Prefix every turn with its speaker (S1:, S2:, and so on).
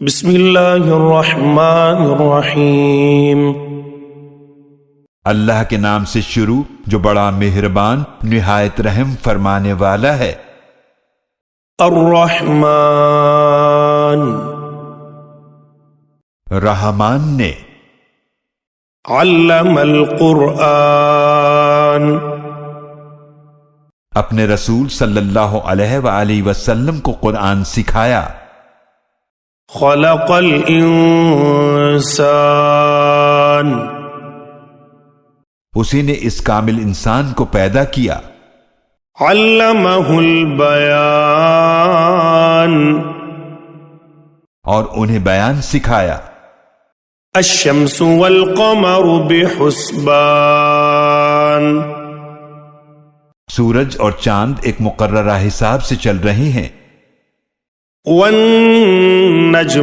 S1: بسم اللہ الرحمن الرحیم۔
S2: اللہ کے نام سے شروع جو بڑا مہربان نہایت رحم فرمانے والا ہے۔
S1: الرحمن،
S2: رحمان نے
S1: علم القرآن،
S2: اپنے رسول صلی اللہ علیہ وآلہ وسلم کو قرآن سکھایا۔
S1: خلق الانسان،
S2: اسی نے اس کامل انسان کو پیدا کیا۔
S1: علمہ البیان،
S2: اور انہیں بیان سکھایا۔
S1: الشمس والقمر بحسبان،
S2: سورج اور چاند ایک مقررہ حساب سے چل رہے ہیں۔
S1: والنجم